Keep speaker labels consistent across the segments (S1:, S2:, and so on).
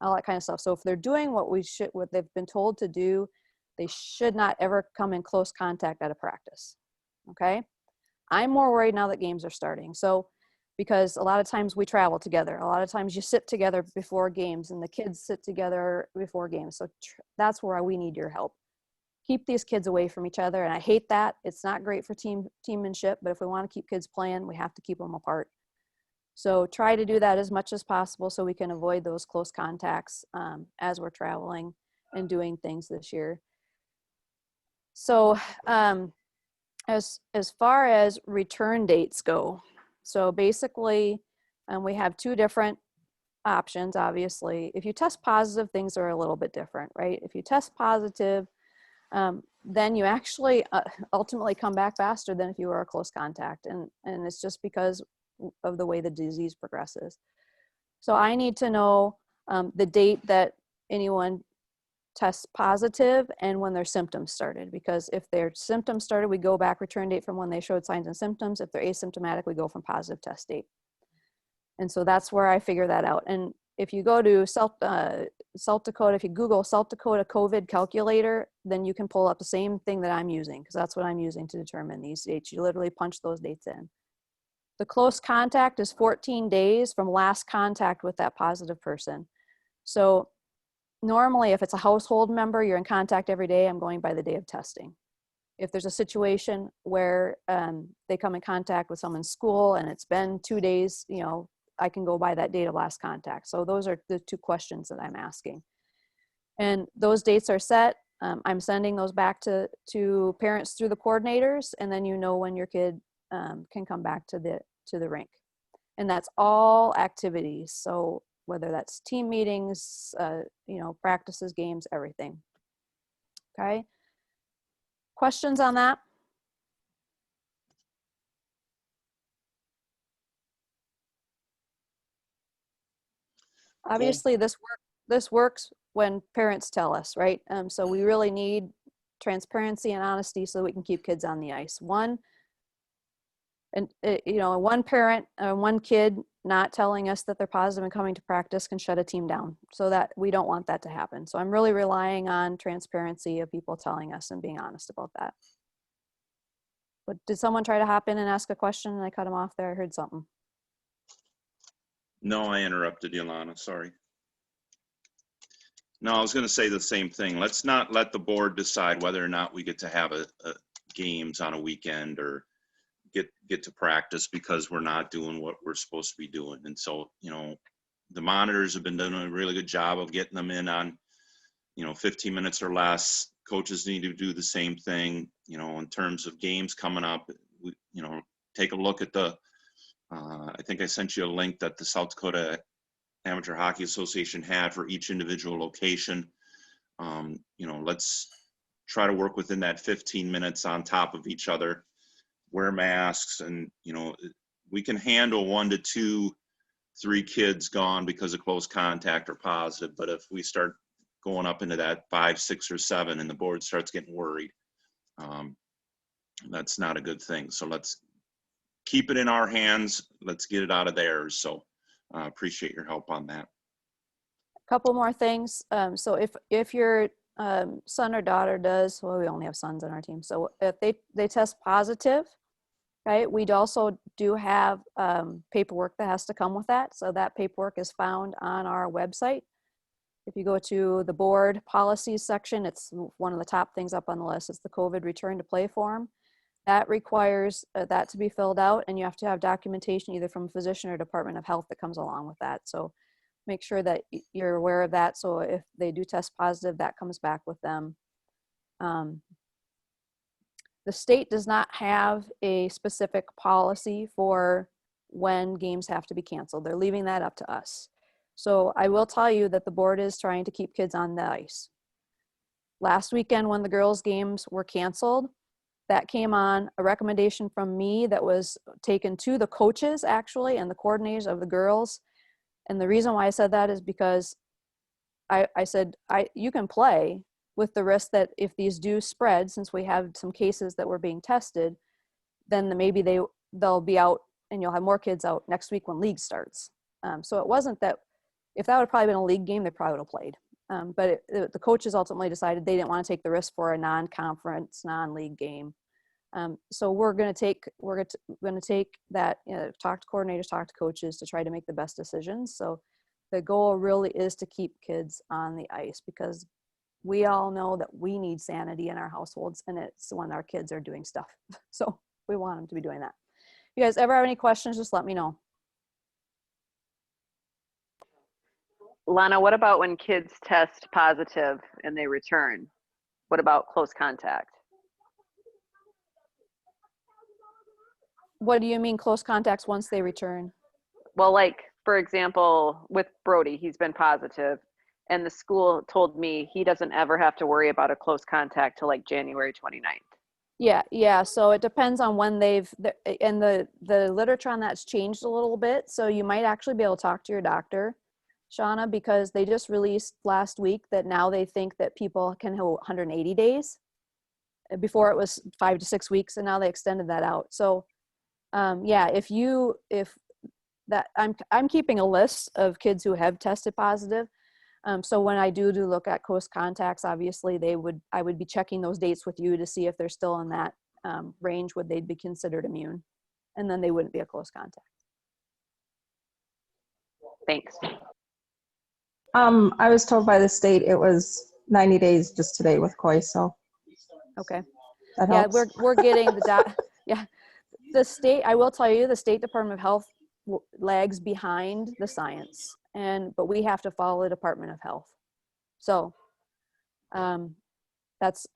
S1: all that kind of stuff. So if they're doing what they've been told to do, they should not ever come in close contact at a practice. Okay. I'm more worried now that games are starting. So, because a lot of times we travel together, a lot of times you sit together before games and the kids sit together before games. So that's where we need your help. Keep these kids away from each other. And I hate that. It's not great for teammanship, but if we want to keep kids playing, we have to keep them apart. So try to do that as much as possible so we can avoid those close contacts as we're traveling and doing things this year. So as far as return dates go, so basically we have two different options, obviously. If you test positive, things are a little bit different, right? If you test positive, then you actually ultimately come back faster than if you were a close contact. And it's just because of the way the disease progresses. So I need to know the date that anyone tests positive and when their symptoms started, because if their symptoms started, we go back return date from when they showed signs and symptoms. If they're asymptomatic, we go from positive test date. And so that's where I figure that out. And if you go to South Dakota, if you Google South Dakota COVID calculator, then you can pull up the same thing that I'm using, because that's what I'm using to determine these dates. You literally punch those dates in. The close contact is 14 days from last contact with that positive person. So normally if it's a household member, you're in contact every day, I'm going by the day of testing. If there's a situation where they come in contact with someone's school and it's been 2 days, you know, I can go by that date of last contact. So those are the two questions that I'm asking. And those dates are set. I'm sending those back to parents through the coordinators, and then you know when your kid can come back to the rink. And that's all activities. So whether that's team meetings, you know, practices, games, everything. Okay. Questions on that? Obviously, this works when parents tell us, right? So we really need transparency and honesty so that we can keep kids on the ice. One parent, one kid not telling us that they're positive and coming to practice can shut a team down. So that we don't want that to happen. So I'm really relying on transparency of people telling us and being honest about that. But did someone try to hop in and ask a question and I cut them off there? I heard something.
S2: No, I interrupted you, Lana. Sorry. No, I was going to say the same thing. Let's not let the board decide whether or not we get to have a games on a weekend or get to practice because we're not doing what we're supposed to be doing. And so, you know, the monitors have been doing a really good job of getting them in on, 15 minutes or less. Coaches need to do the same thing, in terms of games coming up. Take a look at I think I sent you a link that the South Dakota Amateur Hockey Association had for each individual location. Let's try to work within that 15 minutes on top of each other, wear masks, and, we can handle 1 to 2, 3 kids gone because of close contact or positive. But if we start going up into that 5, 6, or 7 and the board starts getting worried, that's not a good thing. So let's keep it in our hands. Let's get it out of theirs. So appreciate your help on that.
S1: A couple more things. So if your son or daughter does, well, we only have sons on our team. So if they test positive, right, we'd also do have paperwork that has to come with that. So that paperwork is found on our website. If you go to the board policies section, it's one of the top things up on the list. It's the COVID return to play form. That requires that to be filled out, and you have to have documentation either from a physician or Department of Health that comes along with that. So make sure that you're aware of that. So if they do test positive, that comes back with them. The state does not have a specific policy for when games have to be canceled. They're leaving that up to us. So I will tell you that the board is trying to keep kids on the ice. Last weekend when the girls' games were canceled, that came on a recommendation from me that was taken to the coaches actually and the coordinators of the girls. And the reason why I said that is because I said, you can play with the risk that if these do spread, since we have some cases that were being tested, then maybe they'll be out and you'll have more kids out next week when league starts. So it wasn't that if that would probably been a league game, they probably would have played. But the coaches ultimately decided they didn't want to take the risk for a non-conference, non-league game. So we're going to take that, talk to coordinators, talk to coaches to try to make the best decisions. So the goal really is to keep kids on the ice, because we all know that we need sanity in our households, and it's when our kids are doing stuff. So we want them to be doing that. If you guys ever have any questions, just let me know.
S3: Lana, what about when kids test positive and they return? What about close contact?
S1: What do you mean close contacts once they return?
S3: Well, like, for example, with Brody, he's been positive, and the school told me he doesn't ever have to worry about a close contact till like January 29th.
S1: Yeah. So it depends on when and the literature on that's changed a little bit. So you might actually be able to talk to your doctor, Shauna, because they just released last week that now they think that people can have 180 days. Before it was 5 to 6 weeks, and now they extended that out. So I'm keeping a list of kids who have tested positive. So when I do look at close contacts, obviously I would be checking those dates with you to see if they're still in that range, would they be considered immune, and then they wouldn't be a close contact.
S3: Thanks.
S4: I was told by the state it was 90 days just today with COI, so.
S1: Okay.
S4: That
S1: Yeah,
S4: helps.
S1: we're getting the state, I will tell you, the State Department of Health lags behind the science, but we have to follow the Department of Health. So that's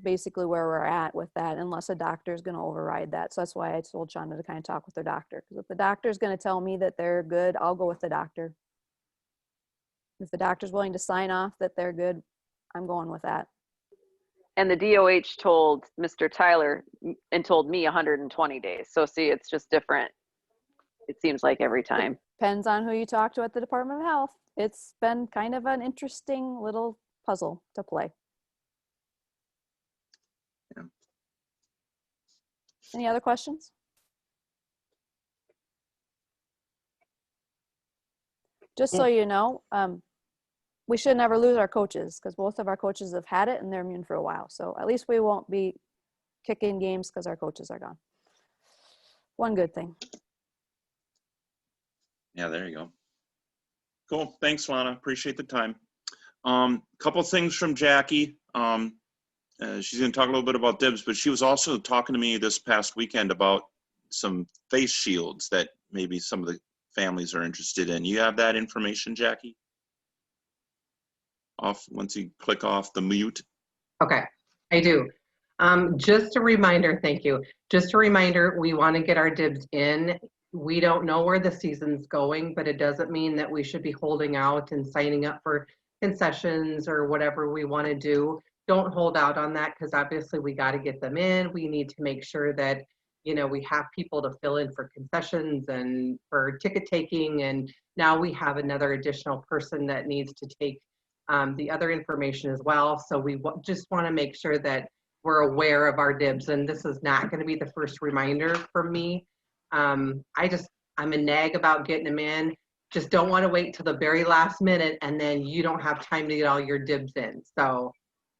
S1: basically where we're at with that, unless a doctor is going to override that. So that's why I told Shauna to kind of talk with their doctor, because if the doctor is going to tell me that they're good, I'll go with the doctor. If the doctor's willing to sign off that they're good, I'm going with that.
S3: And the DOH told Mr. Tyler and told me 120 days. So see, it's just different. It seems like every time.
S1: Depends on who you talk to at the Department of Health. It's been kind of an interesting little puzzle to play.
S2: Yeah.
S1: Any other questions? Just so you know, we should never lose our coaches, because both of our coaches have had it and they're immune for a while. So at least we won't be kicking games because our coaches are gone. One good thing.
S2: Yeah, there you go. Cool. Thanks, Lana. Appreciate the time. Couple things from Jackie. She's going to talk a little bit about dibs, but she was also talking to me this past weekend about some face shields that maybe some of the families are interested in. You have that information, Jackie? Once you click off the mute.
S5: Okay, I do. Just a reminder, thank you. Just a reminder, we want to get our dibs in. We don't know where the season's going, but it doesn't mean that we should be holding out and signing up for concessions or whatever we want to do. Don't hold out on that, because obviously we got to get them in. We need to make sure that, we have people to fill in for concessions and for ticket taking. And now we have another additional person that needs to take the other information as well. So we just want to make sure that we're aware of our dibs. And this is not going to be the first reminder from me. I'm a nag about getting them in. Just don't want to wait till the very last minute and then you don't have time to get all your dibs in. So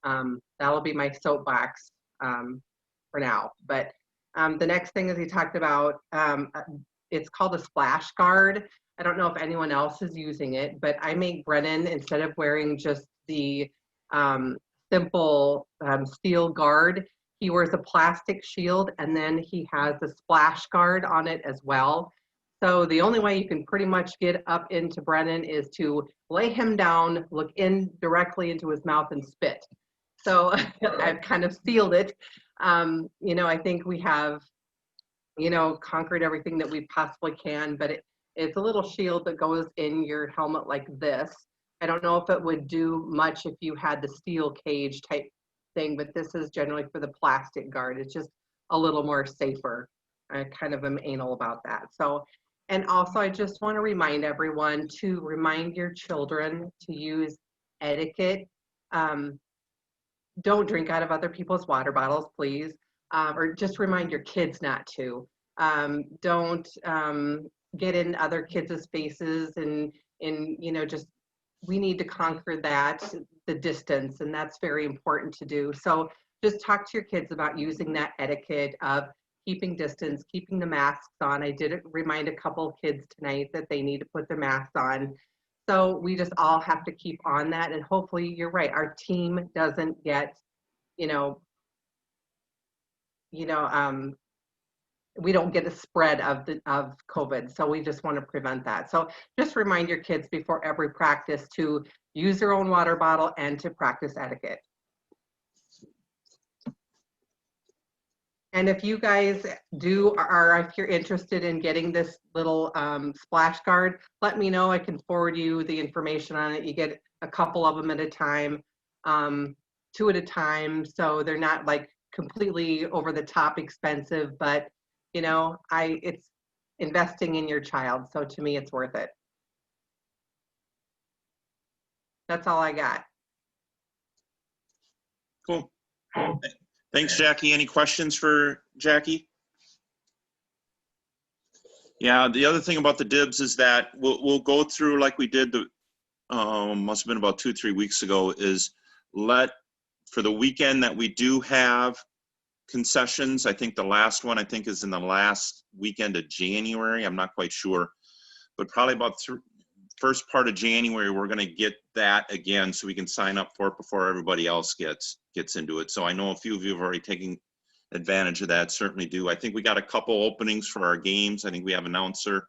S5: that'll be my soapbox for now. But the next thing is he talked about, it's called a splash guard. I don't know if anyone else is using it, but I make Brennan, instead of wearing just the simple steel guard, he wears a plastic shield, and then he has the splash guard on it as well. So the only way you can pretty much get up into Brennan is to lay him down, look in directly into his mouth, and spit. So I've kind of sealed it. I think we have, conquered everything that we possibly can, but it's a little shield that goes in your helmet like this. I don't know if it would do much if you had the steel cage type thing, but this is generally for the plastic guard. It's just a little more safer. I kind of am anal about that. So, and also I just want to remind everyone to remind your children to use etiquette. Don't drink out of other people's water bottles, please. Or just remind your kids not to. Don't get in other kids' faces and and, you know, just, we need to conquer that, the distance, and that's very important to do. So just talk to your kids about using that etiquette of keeping distance, keeping the masks on. I did remind a couple of kids tonight that they need to put their masks on. So we just all have to keep on that, and hopefully, you're right, our team doesn't get, you know, we don't get a spread of COVID. So we just want to prevent that. So just remind your kids before every practice to use their own water bottle and to practice etiquette. And if you guys if you're interested in getting this little splash guard, let me know. I can forward you the information on it. You get a couple of them at a time, 2 at a time. So they're not like completely over the top expensive, but you know, it's investing in your child. So to me, it's worth it. That's all I got.
S2: Cool. Thanks, Jackie. Any questions for Jackie? Yeah, the other thing about the dibs is that we'll go through like we did must have been about 2-3 weeks ago, is for the weekend that we do have concessions. I think the last one is in the last weekend of January. I'm not quite sure, but probably about first part of January, we're going to get that again so we can sign up for it before everybody else gets into it. So I know a few of you have already taken advantage of that. Certainly do. I think we got a couple openings for our games. I think we have an announcer,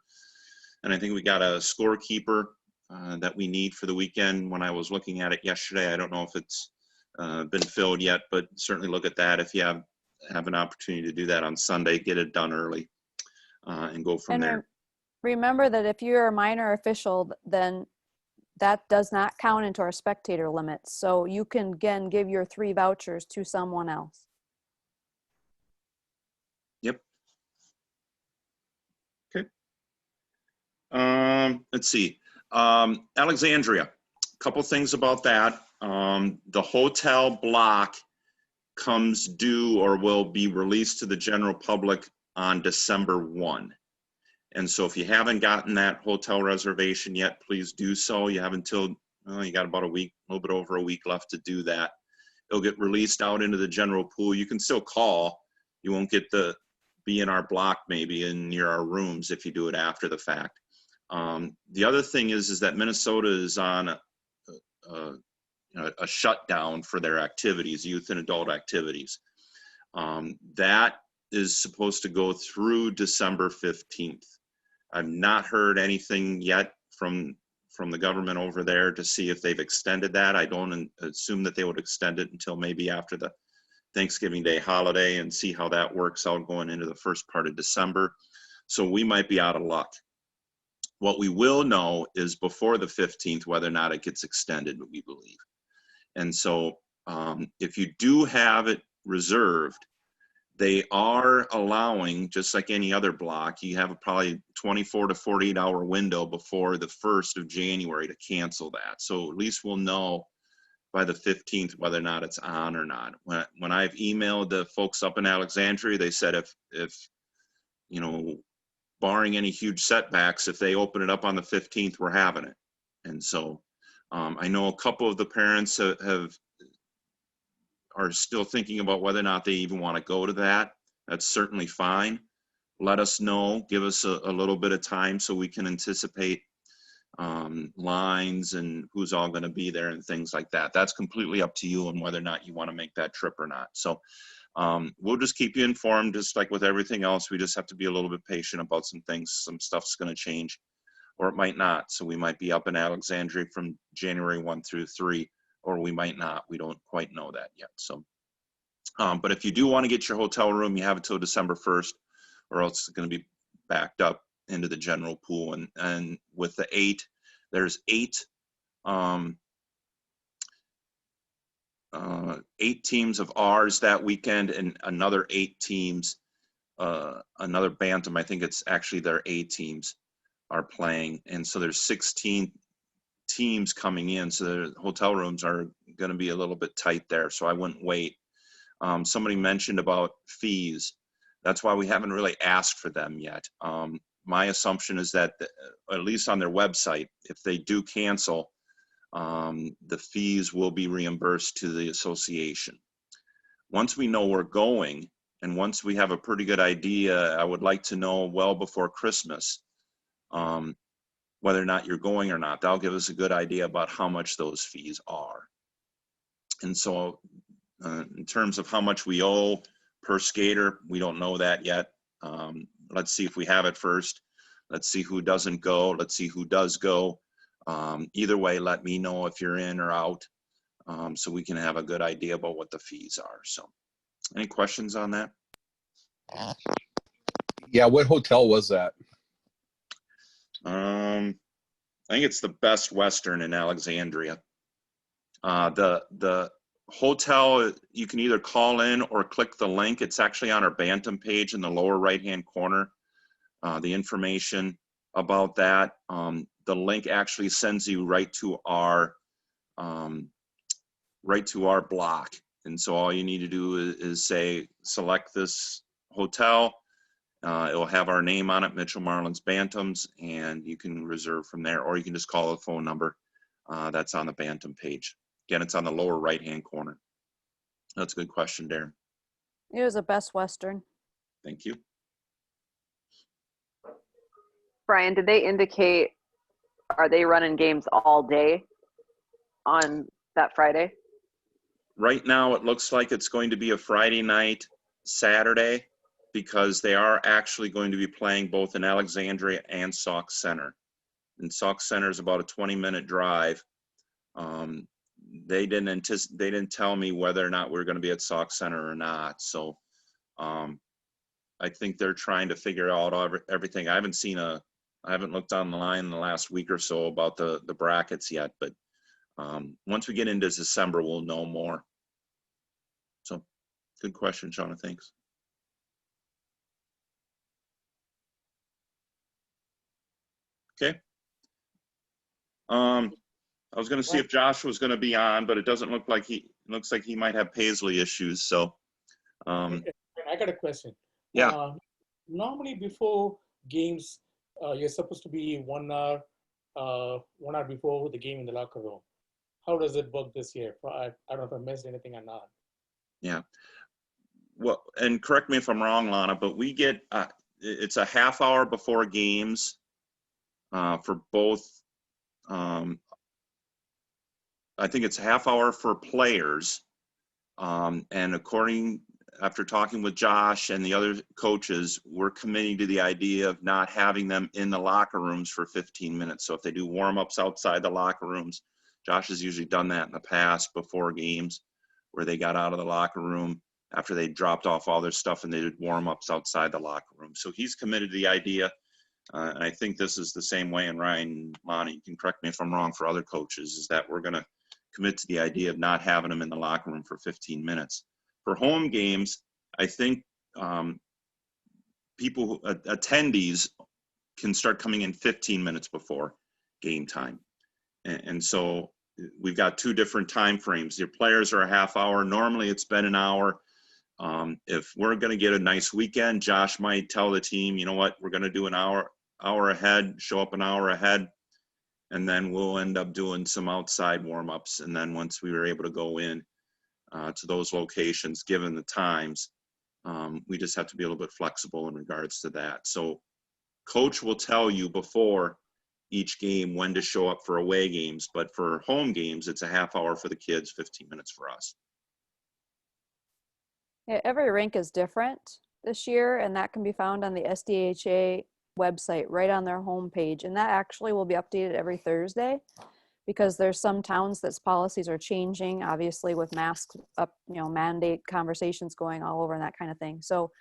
S2: and I think we got a scorekeeper that we need for the weekend. When I was looking at it yesterday, I don't know if it's been filled yet, but certainly look at that if you have an opportunity to do that on Sunday. Get it done early and go from there.
S1: Remember that if you're a minor official, then that does not count into our spectator limits. So you can, again, give your 3 vouchers to someone else.
S2: Yep. Okay. Let's see. Alexandria, a couple things about that. The hotel block comes due or will be released to the general public on December 1. And so if you haven't gotten that hotel reservation yet, please do so. You have until, you got about a week, a little bit over a week left to do that. It'll get released out into the general pool. You can still call. You won't get be in our block maybe and near our rooms if you do it after the fact. The other thing is that Minnesota is on a shutdown for their activities, youth and adult activities. That is supposed to go through December 15th. I've not heard anything yet from the government over there to see if they've extended that. I don't assume that they would extend it until maybe after the Thanksgiving Day holiday and see how that works out going into the first part of December. So we might be out of luck. What we will know is before the 15th whether or not it gets extended, we believe. And so if you do have it reserved, they are allowing, just like any other block, you have a probably 24 to 48 hour window before the 1st of January to cancel that. So at least we'll know by the 15th whether or not it's on or not. When I've emailed the folks up in Alexandria, they said if you know, barring any huge setbacks, if they open it up on the 15th, we're having it. And so I know a couple of the parents are still thinking about whether or not they even want to go to that. That's certainly fine. Let us know, give us a little bit of time so we can anticipate lines and who's all going to be there and things like that. That's completely up to you and whether or not you want to make that trip or not. So we'll just keep you informed, just like with everything else. We just have to be a little bit patient about some things. Some stuff's going to change or it might not. So we might be up in Alexandria from January 1 through 3. Or we might not. We don't quite know that yet. So, but if you do want to get your hotel room, you have until December 1st, or else it's going to be backed up into the general pool. And with the 8, there's 8 teams of ours that weekend, and another 8 teams, another Bantam. I think it's actually their A teams are playing, and so there's 16 teams coming in, so the hotel rooms are going to be a little bit tight there, so I wouldn't wait. Somebody mentioned about fees. That's why we haven't really asked for them yet. my assumption is that, at least on their website, if they do cancel, the fees will be reimbursed to the association. Once we know we're going, and once we have a pretty good idea, I would like to know well before Christmas whether or not you're going or not. That'll give us a good idea about how much those fees are. And so in terms of how much we owe per skater, we don't know that yet. Let's see if we have it first. Let's see who doesn't go. Let's see who does go. Either way, let me know if you're in or out, so we can have a good idea about what the fees are. So any questions on that?
S6: Yeah, what hotel was that?
S2: I think it's the Best Western in Alexandria. The hotel, you can either call in or click the link. It's actually on our Bantam page in the lower right-hand corner. The information about that. The link actually sends you right to our block. And so all you need to do is say, select this hotel. It'll have our name on it, Mitchell Marlins Bantams, and you can reserve from there, or you can just call the phone number that's on the Bantam page. Again, it's on the lower right-hand corner. That's a good question, Darren.
S1: It was a Best Western.
S2: Thank you.
S3: Brian, did they indicate, are they running games all day on that Friday?
S2: Right now, it looks like it's going to be a Friday night, Saturday, because they are actually going to be playing both in Alexandria and Sauk Center. And Sauk Center is about a 20-minute drive. They didn't tell me whether or not we're going to be at Sauk Center or not. So I think they're trying to figure out everything. I haven't looked online in the last week or so about the brackets yet, but once we get into December, we'll know more. So good question, Shauna. Thanks. Okay. I was going to see if Josh was going to be on, but it doesn't look like he might have Paisley issues. So,
S7: Okay. I got a question.
S2: Yeah.
S7: Normally before games, you're supposed to be 1 hour before the game in the locker room. How does it work this year? I don't know if I missed anything or not.
S2: Yeah. Well, and correct me if I'm wrong, Lana, but we get it's a half hour before games for both. I think it's a half hour for players, and after talking with Josh and the other coaches, we're committing to the idea of not having them in the locker rooms for 15 minutes. So if they do warm-ups outside the locker rooms, Josh has usually done that in the past before games, where they got out of the locker room after they dropped off all their stuff and they did warm-ups outside the locker room. So he's committed to the idea, and I think this is the same way. And Ryan, Lonnie, you can correct me if I'm wrong, for other coaches, is that we're going to commit to the idea of not having them in the locker room for 15 minutes. For home games, I think attendees can start coming in 15 minutes before game time. And so we've got two different time frames. Your players are a half hour. Normally it's been an hour. If we're going to get a nice weekend, Josh might tell the team, you know what, we're going to do an hour ahead, show up an hour ahead, and then we'll end up doing some outside warm-ups. And then once we were able to go in to those locations, given the times, we just have to be a little bit flexible in regards to that. So coach will tell you before each game when to show up for away games, but for home games, it's a half hour for the kids, 15 minutes for us.
S1: Yeah, every rink is different this year, and that can be found on the SDHA website right on their homepage. And that actually will be updated every Thursday, because there's some towns that's policies are changing, obviously with masks up, mandate conversations going all over and that kind of thing. So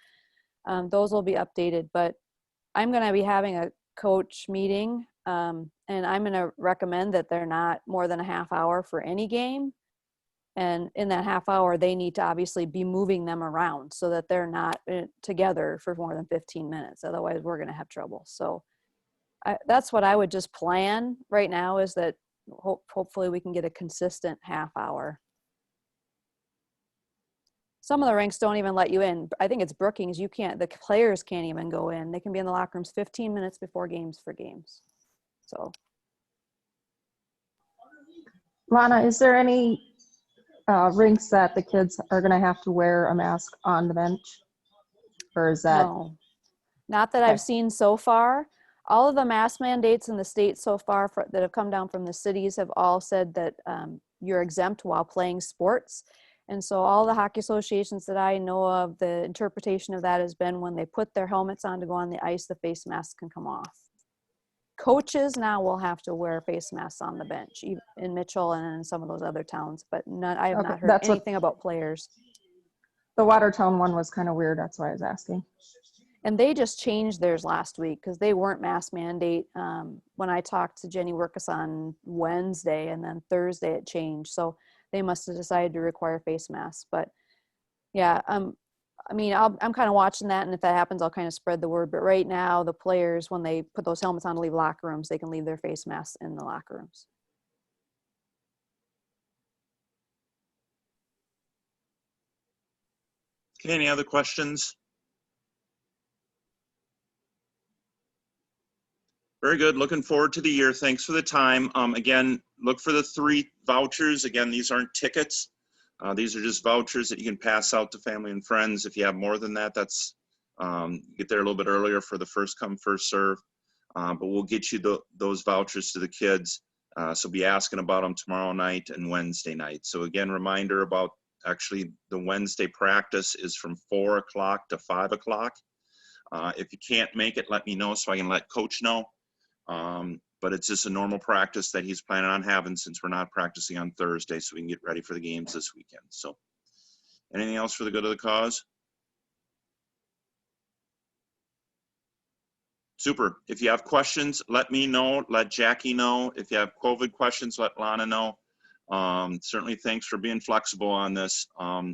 S1: those will be updated, but I'm going to be having a coach meeting, and I'm going to recommend that they're not more than a half hour for any game. And in that half hour, they need to obviously be moving them around so that they're not together for more than 15 minutes. Otherwise, we're going to have trouble. So that's what I would just plan right now, is that hopefully we can get a consistent half hour. Some of the rinks don't even let you in. I think it's Brookings. You can't, the players can't even go in. They can be in the locker rooms 15 minutes before games for games. So
S4: Lana, is there any rinks that the kids are going to have to wear a mask on the bench? Or is that?
S1: no, not that
S4: Okay.
S1: I've seen so far. All of the mask mandates in the state so far that have come down from the cities have all said that you're exempt while playing sports. And so all the hockey associations that I know of, the interpretation of that has been when they put their helmets on to go on the ice, the face masks can come off. Coaches now will have to wear face masks on the bench in Mitchell and in some of those other towns, but I have
S4: Okay,
S1: not heard
S4: that's what-
S1: anything about players.
S4: The Watertown one was kind of weird. That's why I was asking.
S1: And they just changed theirs last week because they weren't mask mandate. When I talked to Jenny Workus on Wednesday, and then Thursday it changed. So they must have decided to require face masks. But yeah, I mean, I'm kind of watching that, and if that happens, I'll kind of spread the word. But right now, the players, when they put those helmets on to leave locker rooms, they can leave their face masks in the locker rooms.
S2: Okay, any other questions? Very good. Looking forward to the year. Thanks for the time. Again, look for the 3 vouchers. Again, these aren't tickets. These are just vouchers that you can pass out to family and friends. If you have more than that, that's get there a little bit earlier for the first come, first serve. But we'll get you those vouchers to the kids. So be asking about them tomorrow night and Wednesday night. So again, reminder about actually the Wednesday practice is from 4 o'clock to 5 o'clock. If you can't make it, let me know so I can let coach know. But it's just a normal practice that he's planning on having since we're not practicing on Thursday, so we can get ready for the games this weekend. So anything else for the good of the cause? Super. If you have questions, let me know, let Jackie know. If you have COVID questions, let Lana know. Certainly thanks for being flexible on this.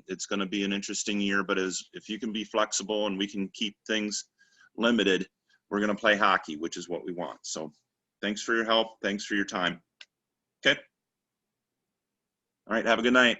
S2: It's going to be an interesting year, but if you can be flexible and we can keep things limited, we're going to play hockey, which is what we want. So thanks for your help. Thanks for your time. Okay. All right. Have a good night.